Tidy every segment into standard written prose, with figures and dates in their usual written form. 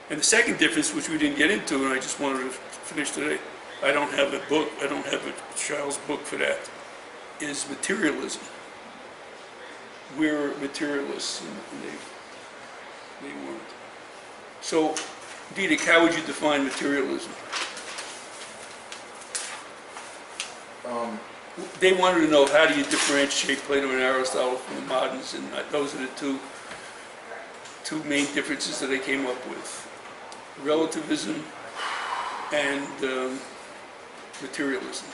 And the second difference, which we didn't get into, and I just wanted to finish today, I don't have a book, I don't have a child's book for that, is materialism. We're materialists, and they weren't. So, Diederik, how would you define materialism? They wanted to know, how do you differentiate Plato and Aristotle from the moderns, and those are the two main differences that they came up with. Relativism and materialism.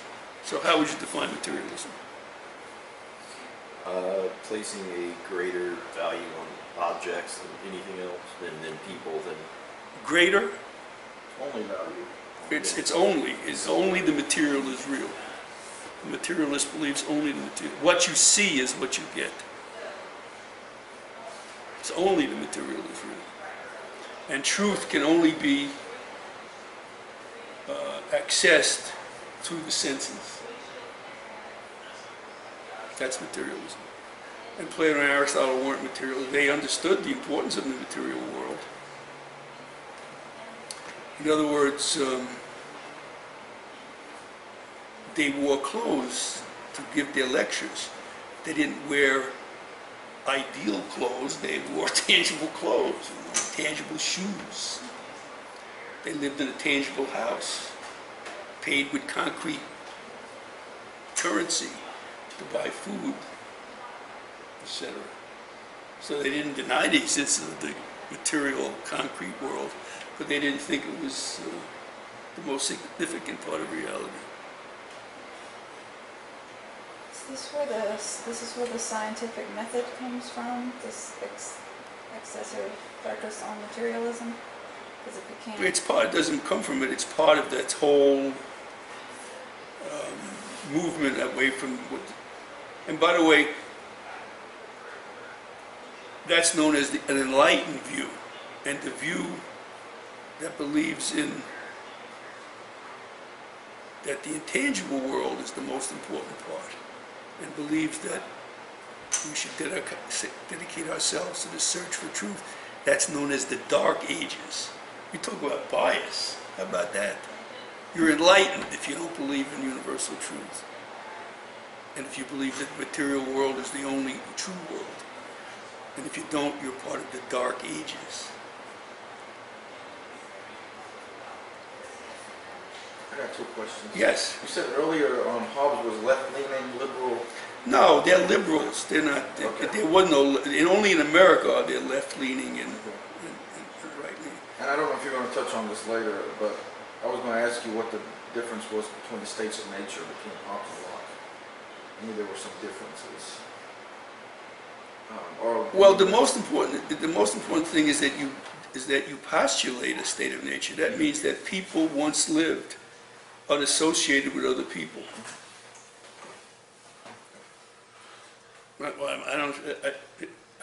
So how would you define materialism? Placing a greater value on objects than anything else, than people, than... Greater? Only value. It's only the material is real. The materialist believes only the material. What you see is what you get. It's only the material is real. And truth can only be accessed through the senses. That's materialism. And Plato and Aristotle weren't materialists. They understood the importance of the material world. In other words, they wore clothes to give their lectures. They didn't wear ideal clothes, they wore tangible clothes, tangible shoes. They lived in a tangible house, paid with concrete currency to buy food, etc. So they didn't deny the existence of the material, concrete world, but they didn't think it was the most significant part of reality. This is where the scientific method comes from, this excessive focus on materialism? Because if you can't... It's part, it doesn't come from it, it's part of that whole movement away from what... And by the way, that's known as an enlightened view, and the view that believes in that the intangible world is the most important part, and believes that we should dedicate ourselves to the search for truth. That's known as the Dark Ages. We talk about bias. How about that? You're enlightened if you don't believe in universal truth. And if you believe that the material world is the only true world. And if you don't, you're part of the Dark Ages. I got two questions. Yes. You said earlier Hobbes was left-leaning, liberal. No, they're liberals. They're not. Okay. There was no. And only in America are they left-leaning and right-leaning. And I don't know if you're going to touch on this later, but I was going to ask you what the difference was between the states of nature between Hobbes and Locke. I knew there were some differences. Well, the most important thing is that you postulate a state of nature. That means that people once lived unassociated with other people. Well,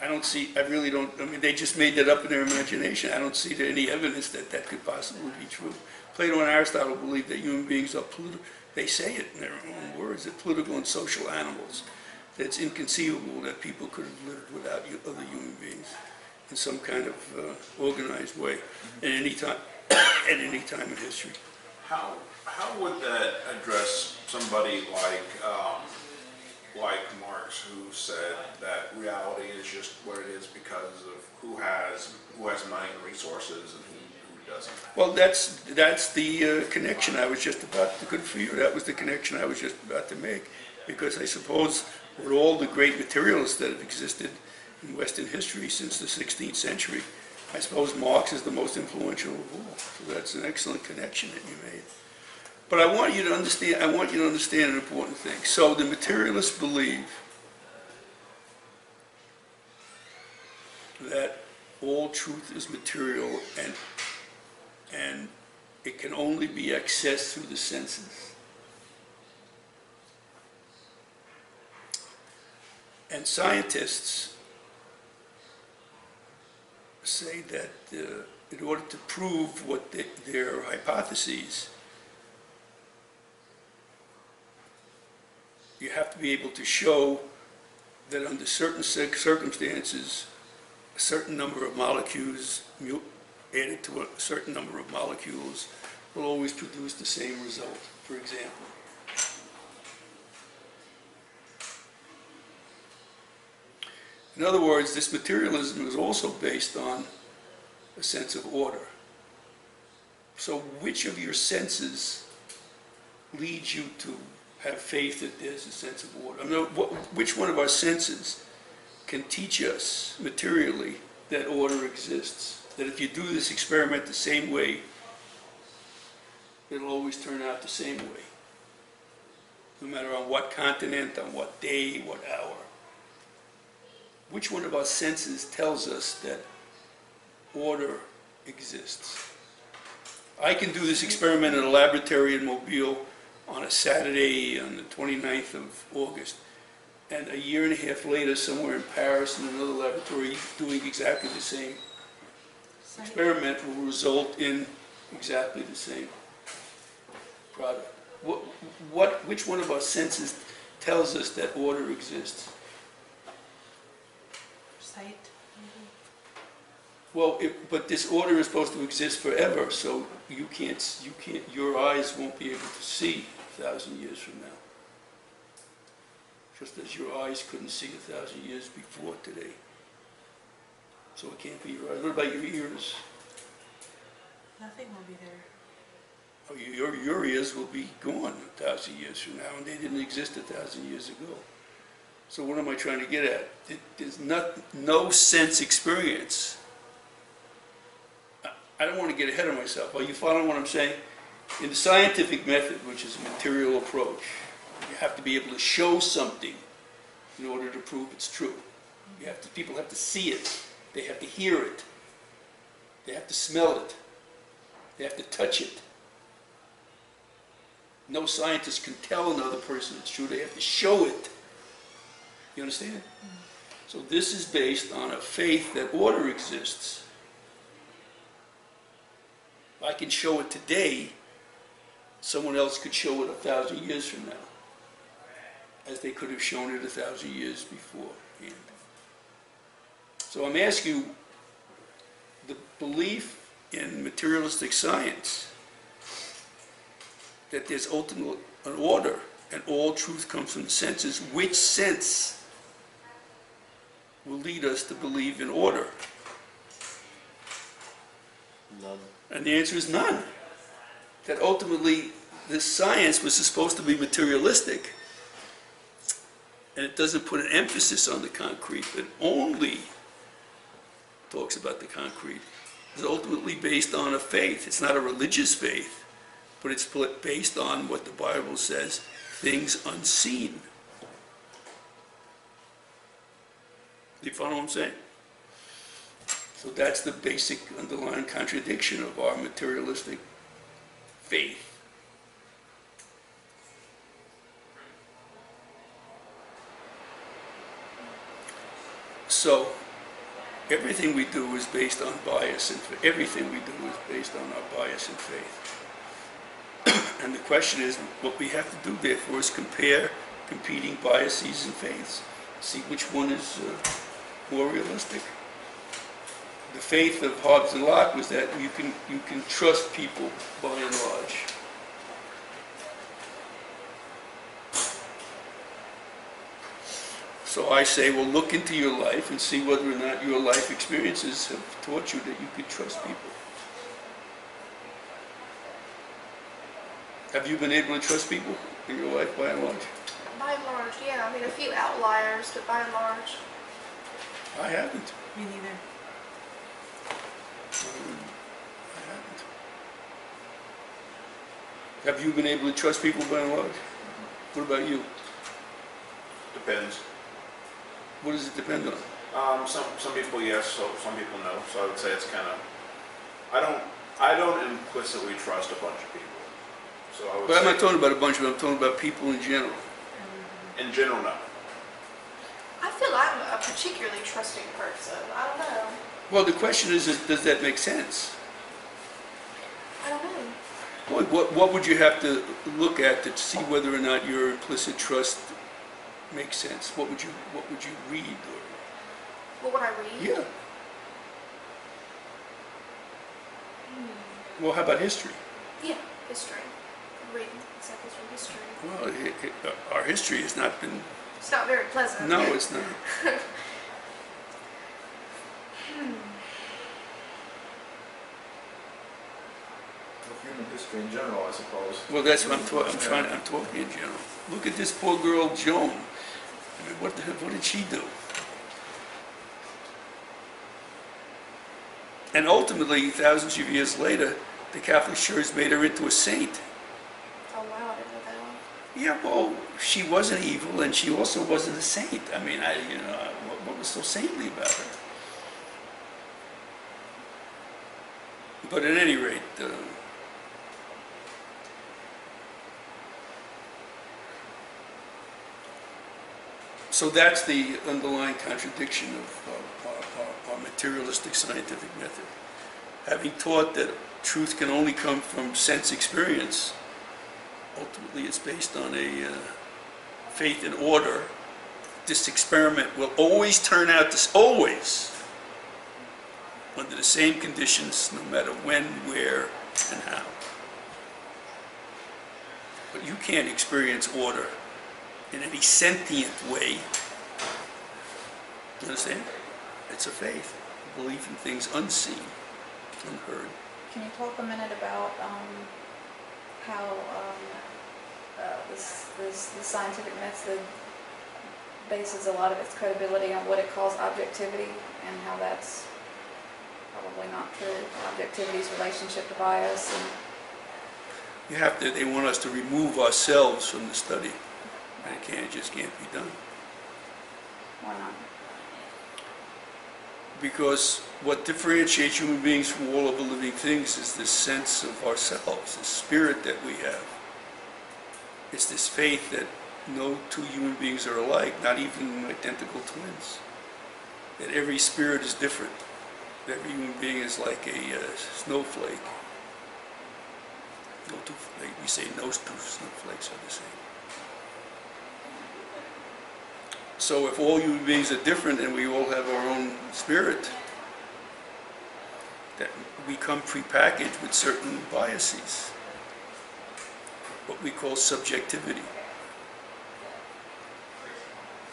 I don't see. I really don't. I mean, they just made that up in their imagination. I don't see any evidence that that could possibly be true. Plato and Aristotle believe that human beings are political. They say it in their own words. That political and social animals. That it's inconceivable that people could have lived without other human beings in some kind of organized way at any time, at any time in history. How would that address somebody like Marx, who said that reality is just what it is because of who has money and resources and who doesn't? Well, that's the connection I was just about to. Good for you. That was the connection I was just about to make, because I suppose with all the great materialists that have existed in Western history since the 16th century, I suppose Marx is the most influential of all. So that's an excellent connection that you made. But I want you to understand an important thing. So the materialists believe that all truth is material and it can only be accessed through the senses. And scientists say that in order to prove what their hypotheses, you have to be able to show that under certain circumstances, a certain number of molecules added to a certain number of molecules will always produce the same result, for example. In other words, this materialism is also based on a sense of order. So which of your senses leads you to have faith that there's a sense of order? I mean, which one of our senses can teach us materially that order exists? That if you do this experiment the same way, it'll always turn out the same way. No matter on what continent, on what day, what hour. Which one of our senses tells us that order exists? I can do this experiment in a laboratory in Mobile on a Saturday on the 29th of August. And a year and a half later, somewhere in Paris in another laboratory, doing exactly the same experiment will result in exactly the same product. Which one of our senses tells us that order exists? Sight, maybe. Well, but this order is supposed to exist forever, so your eyes won't be able to see 1,000 years from now. Just as your eyes couldn't see 1,000 years before today. So it can't be your eyes. What about your ears? Nothing will be there. Oh, your ears will be gone 1,000 years from now, and they didn't exist 1,000 years ago. So what am I trying to get at? There's no sense experience. I don't want to get ahead of myself. Are you following what I'm saying? In the scientific method, which is a material approach, you have to be able to show something in order to prove it's true. People have to see it. They have to hear it. They have to smell it. They have to touch it. No scientist can tell another person it's true. They have to show it. You understand? So this is based on a faith that order exists. If I can show it today, someone else could show it 1,000 years from now, as they could have shown it 1,000 years before. So I'm asking you, the belief in materialistic science, that there's ultimately an order, and all truth comes from the senses, which sense will lead us to believe in order? None. And the answer is none. That ultimately this science was supposed to be materialistic, and it doesn't put an emphasis on the concrete, but only talks about the concrete. It's ultimately based on a faith. It's not a religious faith, but it's based on what the Bible says, things unseen. Do you follow what I'm saying? So that's the basic underlying contradiction of our materialistic faith. So everything we do is based on bias, and everything we do is based on our bias and faith. And the question is, what we have to do, therefore, is compare competing biases and faiths, see which one is more realistic. The faith of Hobbes and Locke was that you can trust people by and large. So I say, well, look into your life and see whether or not your life experiences have taught you that you can trust people. Have you been able to trust people in your life by and large? By and large, yeah. I mean, a few outliers, but by and large. I haven't. Me neither. I haven't. Have you been able to trust people by and large? What about you? Depends. What does it depend on? Some people yes, so some people no. So I would say it's kind of. I don't implicitly trust a bunch of people. So I would. But I'm say not talking about a bunch of them. I'm talking about people in general. in general, no. I feel I'm a particularly trusting person. I don't know. Well, the question is does that make sense? I don't know. What would you have to look at to see whether or not your implicit trust makes sense? What would you read? Or, What would I read? yeah. Well, how about history? Yeah, history. Read examples from history. Well, our history has not been, It's not very pleasant. no, it's not. Of human history in general, I suppose. Well, that's what I'm talking in general. Look at this poor girl, Joan. I mean, what did she do? And ultimately, thousands of years later, the Catholic Church made her into a saint. Oh wow, I didn't know that one. Yeah, well, she wasn't evil, and she also wasn't a saint. I mean, what was so saintly about her? But at any rate, so that's the underlying contradiction of our materialistic scientific method. Having taught that truth can only come from sense experience, ultimately it's based on a faith in order. This experiment will always turn out this, always, under the same conditions, no matter when, where, and how. But you can't experience order in any sentient way. You understand? It's a faith, a belief in things unseen, unheard. Can you talk a minute about how the scientific method bases a lot of its credibility on what it calls objectivity, and how that's probably not true? Objectivity's relationship to bias. And They want us to remove ourselves from the study. And it just can't be done. why not? Because what differentiates human beings from all other living things is this sense of ourselves, this spirit that we have. It's this faith that no two human beings are alike, not even identical twins. That every spirit is different. That every human being is like a snowflake. We say no two snowflakes are the same. So if all human beings are different and we all have our own spirit, that we come prepackaged with certain biases, what we call subjectivity.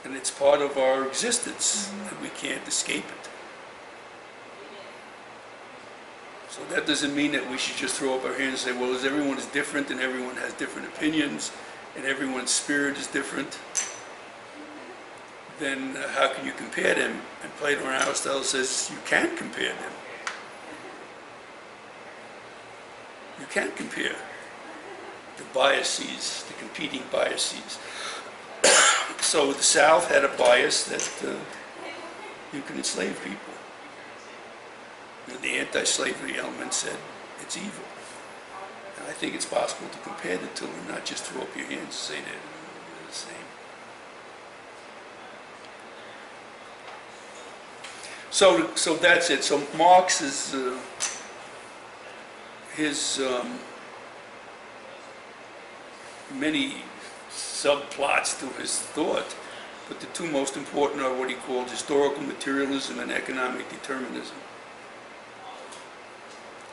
And it's part of our existence, and we can't escape it. So that doesn't mean that we should just throw up our hands and say, well, as everyone is different and everyone has different opinions and everyone's spirit is different, then how can you compare them? And Plato and Aristotle says you can't compare them. You can't compare the biases, the competing biases. So the South had a bias that you can enslave people. And the anti-slavery element said it's evil. And I think it's possible to compare the two and not just throw up your hands and say they're the same. So that's it. So Marx is his many subplots to his thought, but the two most important are what he called historical materialism and economic determinism.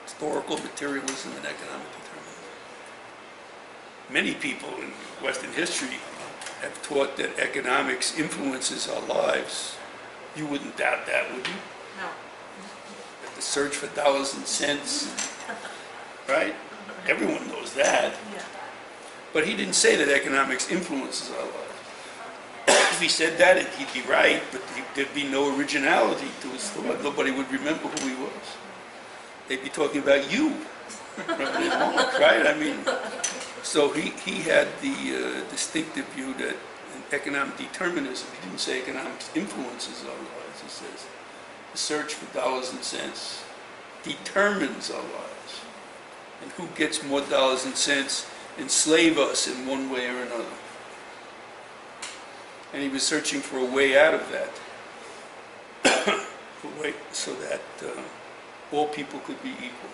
Historical materialism and economic determinism. Many people in Western history have taught that economics influences our lives. You wouldn't doubt that, would you? No. That the search for dollars and cents, right? Everyone knows that. Yeah. But he didn't say that economics influences our lives. If he said that, he'd be right, but there'd be no originality to his thought. Nobody would remember who he was. They'd be talking about you, right? I mean, so he had the distinctive view that in economic determinism, he didn't say economics influences our lives. He says the search for dollars and cents determines our lives. And who gets more dollars and cents enslave us in one way or another. And he was searching for a way out of that, so that all people could be equal.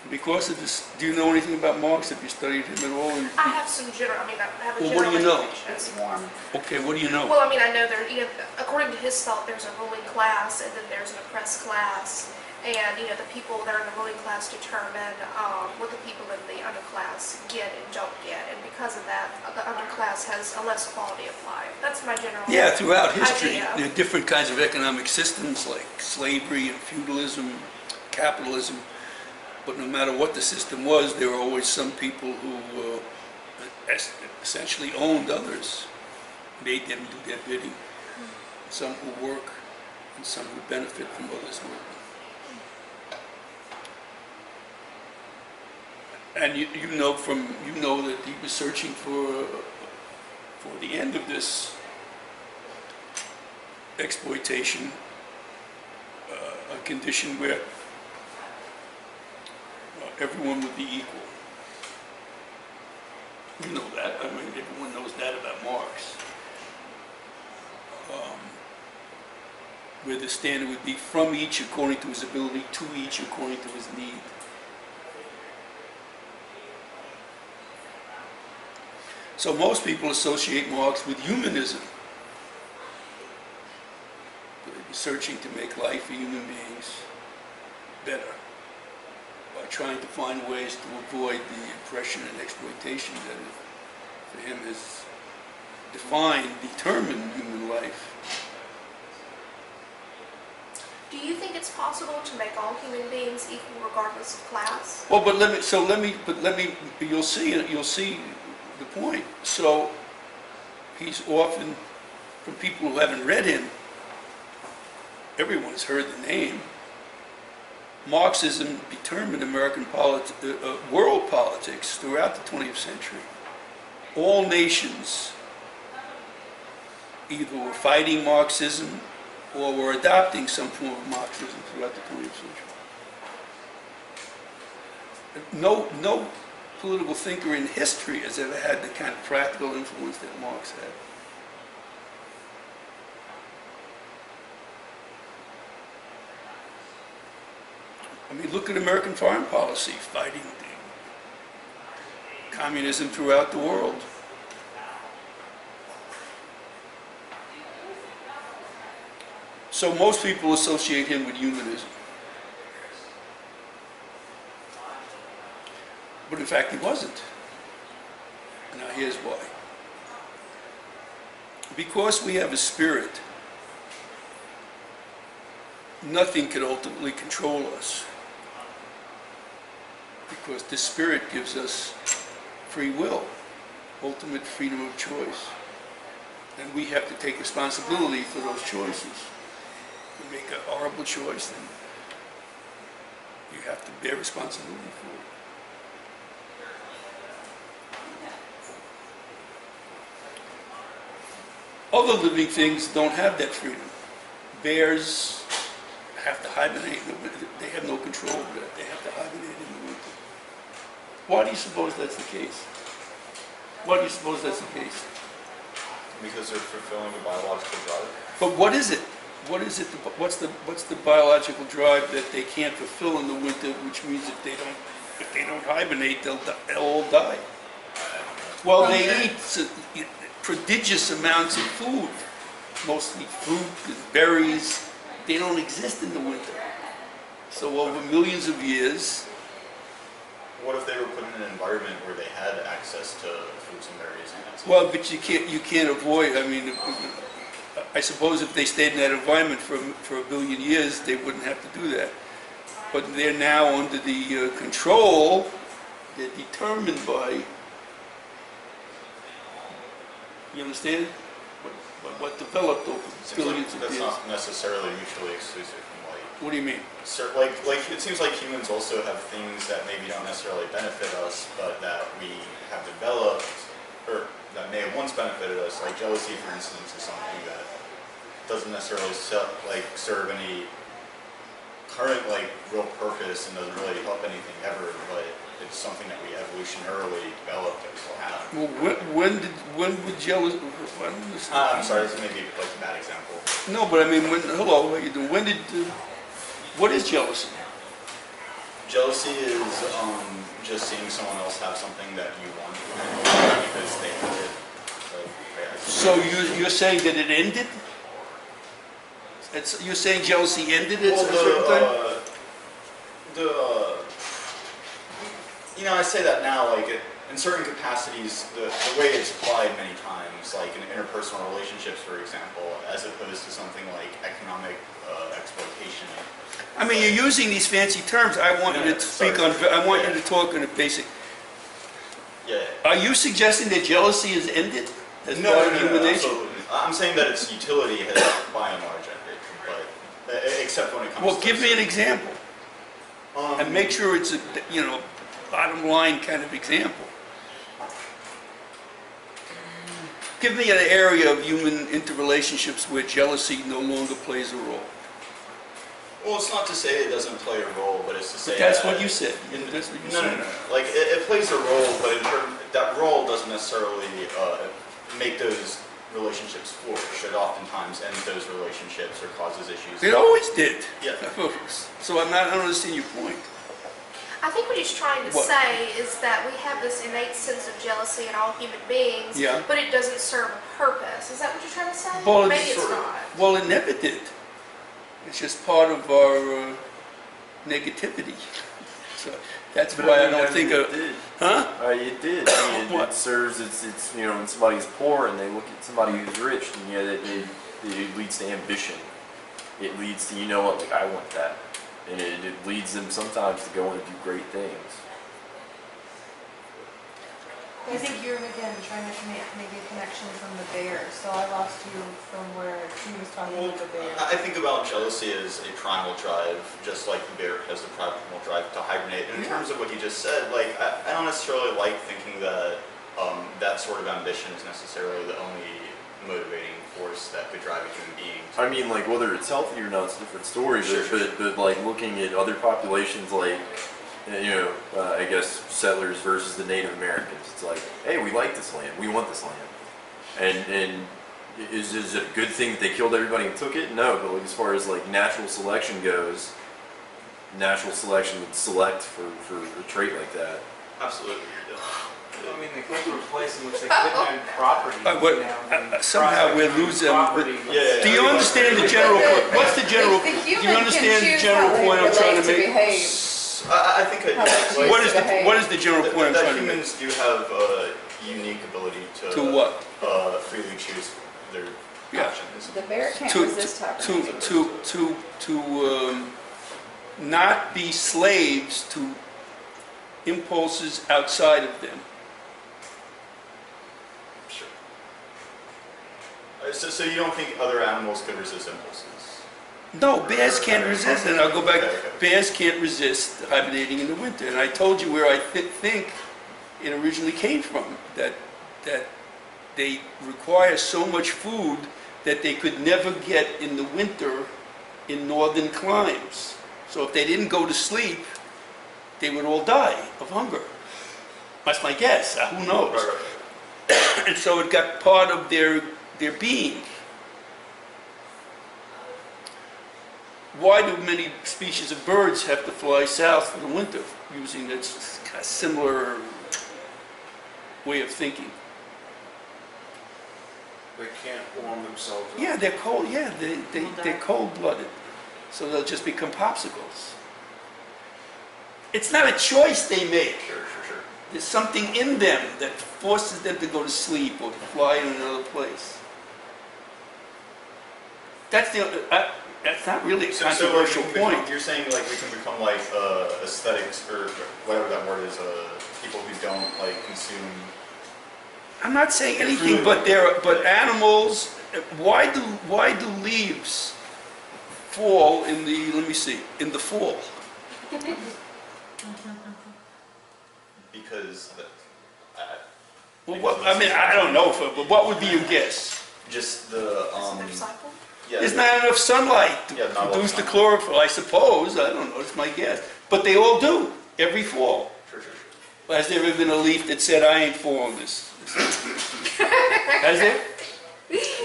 And because of this, do you know anything about Marx? Have you studied him at all? I have some general, I have a Well, general what do you know? education. It's warm. Okay, what do you know? Well, I know there, according to his thought, there's a ruling class, and then there's an oppressed class, And, you know, the people that are in the ruling class determine what the people in the underclass get and don't get. And because of that, the underclass has a less quality of life. That's my general Yeah, throughout history, idea. there are different kinds of economic systems like slavery and feudalism, capitalism. But no matter what the system was, there were always some people who essentially owned others, made them do their bidding. Some who work and some who benefit from others' work. And you know that he was searching for the end of this exploitation, a condition where everyone would be equal. You know that. I mean, everyone knows that about Marx. Where the standard would be from each according to his ability, to each according to his need. So most people associate Marx with humanism. They're searching to make life for human beings better by trying to find ways to avoid the oppression and exploitation that for him has determined human life. Do you think it's possible to make all human beings equal regardless of class? Well, you'll see the point. So he's often, from people who haven't read him, everyone's heard the name. Marxism determined American world politics throughout the 20th century. All nations either were fighting Marxism or were adopting some form of Marxism throughout the 20th century. No political thinker in history has ever had the kind of practical influence that Marx had. I mean, look at American foreign policy, fighting communism throughout the world. So most people associate him with humanism. But in fact, he wasn't. Now here's why. Because we have a spirit, nothing can ultimately control us. Because the spirit gives us free will, ultimate freedom of choice. And we have to take responsibility for those choices. If you make a horrible choice, then you have to bear responsibility for it. Other living things don't have that freedom. Bears have to hibernate. They have no control over that. They have to hibernate in the winter. Why do you suppose that's the case? Why do you suppose that's the case? Because they're fulfilling a biological drive. But what is it? What is it? What's the biological drive that they can't fulfill in the winter? Which means if they don't hibernate, they'll all die. Well, they eat prodigious amounts of food, mostly fruit and berries. They don't exist in the winter. So over millions of years. What if they were put in an environment where they had access to fruits and berries and that? Well, but you can't avoid. I mean, I suppose if they stayed in that environment for a billion years, they wouldn't have to do that. But they're now under the control. They're determined by. You understand? What developed over billions of years. That's not necessarily mutually exclusive from light. What do you mean? So, like it seems like humans also have things that maybe don't necessarily benefit us, but that we have developed, or that may have once benefited us. Like jealousy, for instance, is something that doesn't necessarily serve any current real purpose and doesn't really help anything ever, but it's something that we evolutionarily developed and still have. Well, when would jealousy? I'm sorry, this may be a bad example. No, but I mean, hello, how you doing? What is jealousy? Jealousy is just seeing someone else have something that you want because they have it. So you're saying that it ended? You're saying jealousy ended at a certain time? You know, I say that now, like, in certain capacities, the way it's applied many times, like in interpersonal relationships, for example, as opposed to something like economic exploitation. I mean, you're using these fancy terms. I want you to speak on, I want you to talk in a basic. Yeah. Are you suggesting that jealousy is ended? As No, part no, of no, human no, nature? absolutely. I'm saying that its utility has by and large ended, but except when it comes Well, to... give me an example. And make sure it's a, you know, bottom line kind of example. Give me an area of human interrelationships where jealousy no longer plays a role. Well, it's not to say it doesn't play a role, but it's to say But that's that what you said. That's what you No, said. no, no. Like, it plays a role, but that role doesn't necessarily make those relationships flourish. It oftentimes ends those relationships or causes issues. It always did. Yeah. So I don't understand your point. I think what he's trying to What? say is that we have this innate sense of jealousy in all human beings, Yeah. but it doesn't serve a purpose. Is that what you're trying to say? Well, Maybe it's sort of. not. Well, it never did. It's just part of our negativity. So that's But why I I mean, don't think it of, did. huh? It did. I mean, What? it serves. It's you know, when somebody's poor and they look at somebody who's rich, and yeah, it leads to ambition. It leads to, you know what, like I want that, and it leads them sometimes to go and do great things. I think you're, again, trying to make a connection from the bear, so I lost you from where he was talking Well, about the bear. I think about jealousy as a primal drive, just like the bear has the primal drive to hibernate. And in terms of what you just said, like, I don't necessarily like thinking that that sort of ambition is necessarily the only motivating force that could drive a human being. I mean, like whether it's healthy or not, it's a different story. Sure, But like looking at other populations, like you know, I guess settlers versus the Native Americans. It's like, hey, we like this land, we want this land, and is it a good thing that they killed everybody and took it? No, but like as far as like natural selection goes, natural selection would select for a trait like that. Absolutely. I mean, they come to a place in which they couldn't own property. Somehow we're losing. Property. Yeah. Do you understand the general point? What's the general? The Do you human understand can the choose general how they point I'm trying relate to make? behave. I think I How they What choose is to behave. what is the general point I'm that trying to make? humans do have a unique ability to what? Freely choose their Yeah. actions. The bear can't To resist type of thing. to not be slaves to impulses outside of them. Sure. So you don't think other animals could resist impulses? No, bears can't resist, and I'll go back. Okay. Bears can't resist hibernating in the winter, and I told you where I think it originally came from. That they require so much food that they could never get in the winter in northern climes. So if they didn't go to sleep, they would all die of hunger. That's my guess. Who knows? Right. And so it got part of their being. Why do many species of birds have to fly south for the winter, using that similar way of thinking? They can't warm themselves up. Yeah, they're cold. Yeah, they're cold-blooded, so they'll just become popsicles. It's not a choice they make. Sure. There's something in them that forces them to go to sleep or to fly in another place. That's not really a controversial point. You're saying like we can become like aesthetics or whatever that word is, people who don't like consume. I'm not saying anything, but animals. Why do leaves fall in the? Let me see. In the fall. Because Well, I don't know, but what would be your guess? just the Their cycle? yeah. There's not enough sunlight to Yeah, not produce enough the chlorophyll, I suppose. I don't know. It's my guess. But they all do every fall. Sure. Has there ever been a leaf that said, "I ain't falling this"? Has there?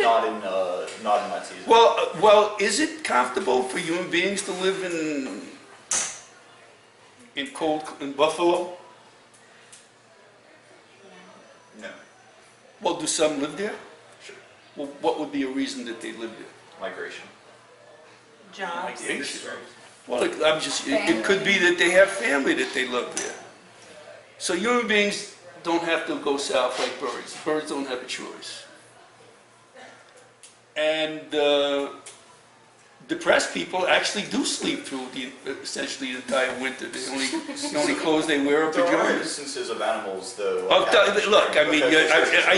Not in that season. Well, is it comfortable for human beings to live in Buffalo? No. Well, do some live there? Sure. Well, what would be a reason that they live there? Migration. Jobs. Migration. Well, it could be that they have family that they love there. So human beings don't have to go south like birds. Birds don't have a choice. And depressed people actually do sleep through essentially the entire winter. The only clothes they wear are There are pajamas. instances of animals, though. Oh, like look, I mean, sure, are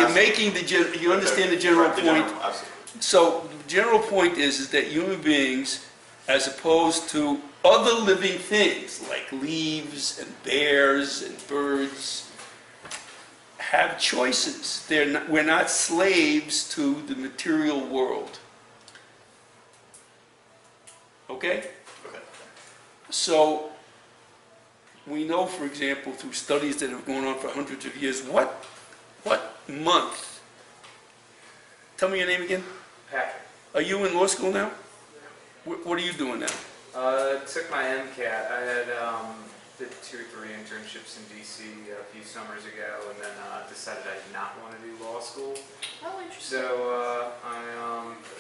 you making you understand the general point? Absolutely. So the general point is that human beings, as opposed to other living things like leaves and bears and birds, have choices. We're not slaves to the material world. Okay? Okay. So we know, for example, through studies that have gone on for hundreds of years, what month? Tell me your name again. Patrick. Are you in law school now? What are you doing now? Took my MCAT. I had did 2 or 3 internships in DC a few summers ago, and then decided I did not want to do law school. Oh, interesting. So I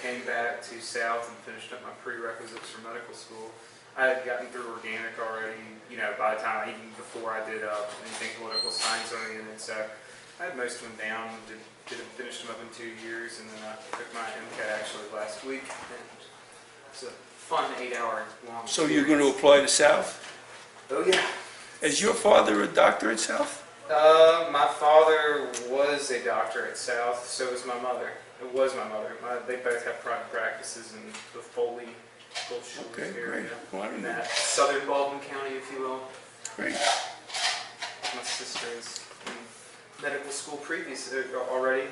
came back to South and finished up my prerequisites for medical school. I had gotten through organic already, you know, by the time, even before I did anything political science oriented. So I had most of them down, finished them up in 2 years, and then I took my MCAT actually last week. And it's a fun 8-hour long. So you're going to apply to South? Oh yeah. Is your father a doctor at South? My father was a doctor at South, so was my mother. It was my mother. They both have private practices in the Foley, Gulf Okay, area. great. Well, I don't In know. that southern Baldwin County, if you will. Great. My sister is in medical school already.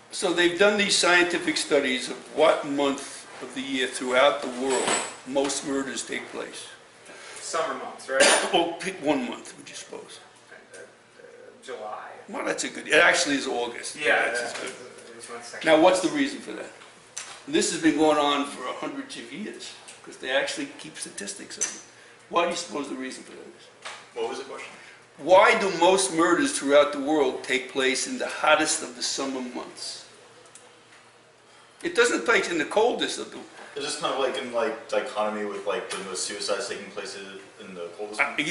So they've done these scientific studies of what month of the year throughout the world most murders take place. Summer months, right? Well, pick one month, would you suppose? July. Well, that's a good, it actually is August. Yeah, That's that good. was my second. Now, what's the reason for that? This has been going on for hundreds of years, because they actually keep statistics of it. Why do you suppose the reason for that is? What was the question? Why do most murders throughout the world take place in the hottest of the summer months? It doesn't take place in the coldest of the... Is this kind of like in dichotomy with like the most suicides taking place in the coldest months?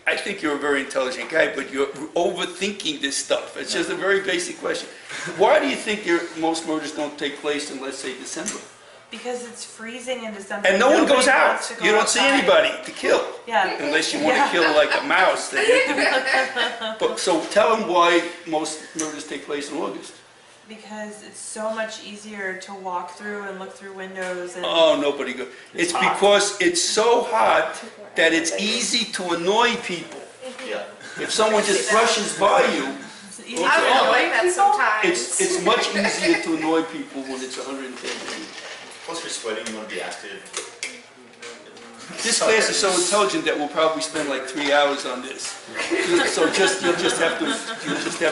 I think you're a very intelligent guy, but you're overthinking this stuff. It's just a very basic question. Why do you think most murders don't take place in, let's say, December? Because it's freezing in December. And no one goes Nobody out. wants to go You don't see outside. anybody to kill. Yeah. Unless you want to kill like a mouse. But, so tell them why most murders take place in August. Because it's so much easier to walk through and look through windows and... Oh, nobody goes. It's because it's so hot that it's easy to annoy people. Yeah. If someone just brushes by you, It's easy I to would annoy like that people. sometimes. it's much easier to annoy people when it's 110 degrees. Plus you're sweating, you want to be active. This class is so intelligent that we'll probably spend like 3 hours on this. So you'll just have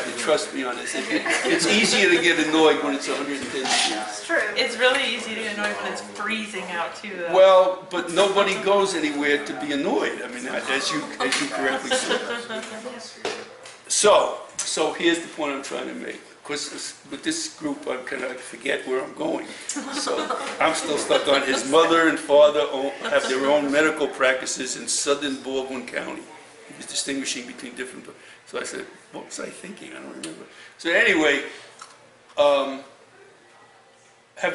to trust me on this. It's easier to get annoyed when it's 110 degrees. It's true. It's really easy to get annoyed when it's freezing out too, though. Well, but nobody goes anywhere to be annoyed. I mean, as you correctly said. So here's the point I'm trying to make. Because with this group, I kind of forget where I'm going. So I'm still stuck on his mother and father have their own medical practices in southern Baldwin County. He was distinguishing between different. So I said, what was I thinking? I don't remember. So anyway, have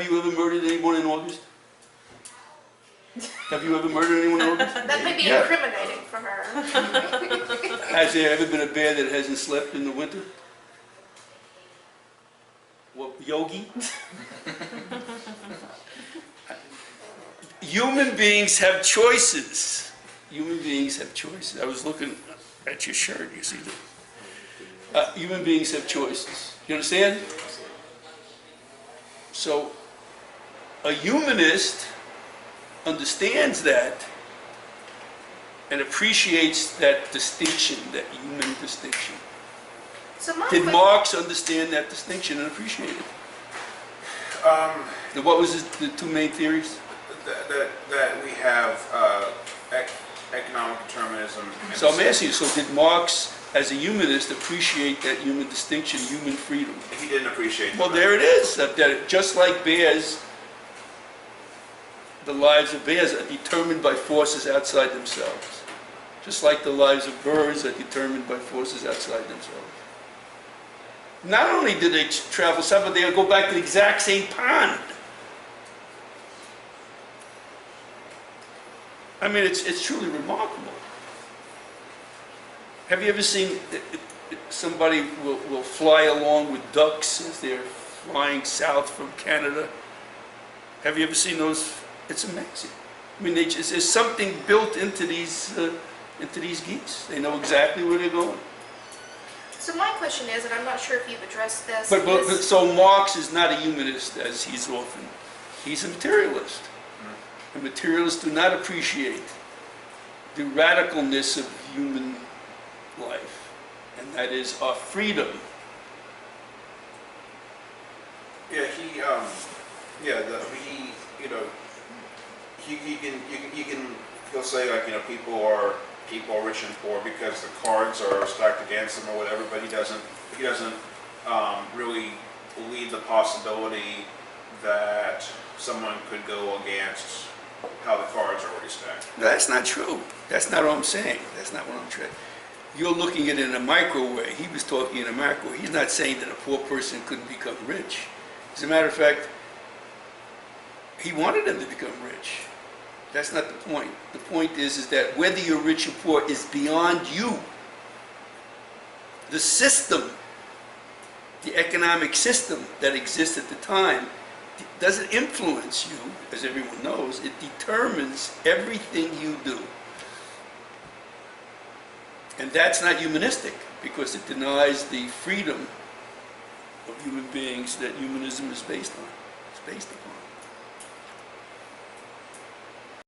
you ever murdered anyone in August? Have you ever murdered anyone in August? That may be Yeah. incriminating for her. Has there ever been a bear that hasn't slept in the winter? What, Yogi? Human beings have choices. Human beings have choices. I was looking at your shirt, you see that? Human beings have choices. You understand? So, a humanist understands that and appreciates that distinction, that human distinction. So my Did question- Marx understand that distinction and appreciate it? And what was the two main theories? That we have economic determinism. and So I'm asking you, so did Marx, as a humanist, appreciate that human distinction, human freedom? He didn't appreciate Well, that. there it is. That just like bears the lives of bears are determined by forces outside themselves. Just like the lives of birds are determined by forces outside themselves. Not only do they travel south, but they'll go back to the exact same pond. I mean, it's truly remarkable. Have you ever seen somebody will fly along with ducks as they're flying south from Canada? Have you ever seen those? It's amazing. I mean, there's something built into these geese. They know exactly where they're going. So my question is, and I'm not sure if you've addressed this. So Marx is not a humanist, as he's often. He's a materialist. And materialists do not appreciate the radicalness of human life, and that is our freedom. Yeah, he'll say, like, people are rich and poor because the cards are stacked against them or whatever, but he doesn't really believe the possibility that someone could go against how the cards are already stacked. No, that's not true. That's not what I'm saying. That's not what I'm saying. You're looking at it in a micro way. He was talking in a macro way. He's not saying that a poor person couldn't become rich. As a matter of fact, he wanted them to become rich. That's not the point. The point is that whether you're rich or poor is beyond you. The system, the economic system that exists at the time, doesn't influence you, as everyone knows. It determines everything you do. And that's not humanistic, because it denies the freedom of human beings that humanism is based on. It's based upon.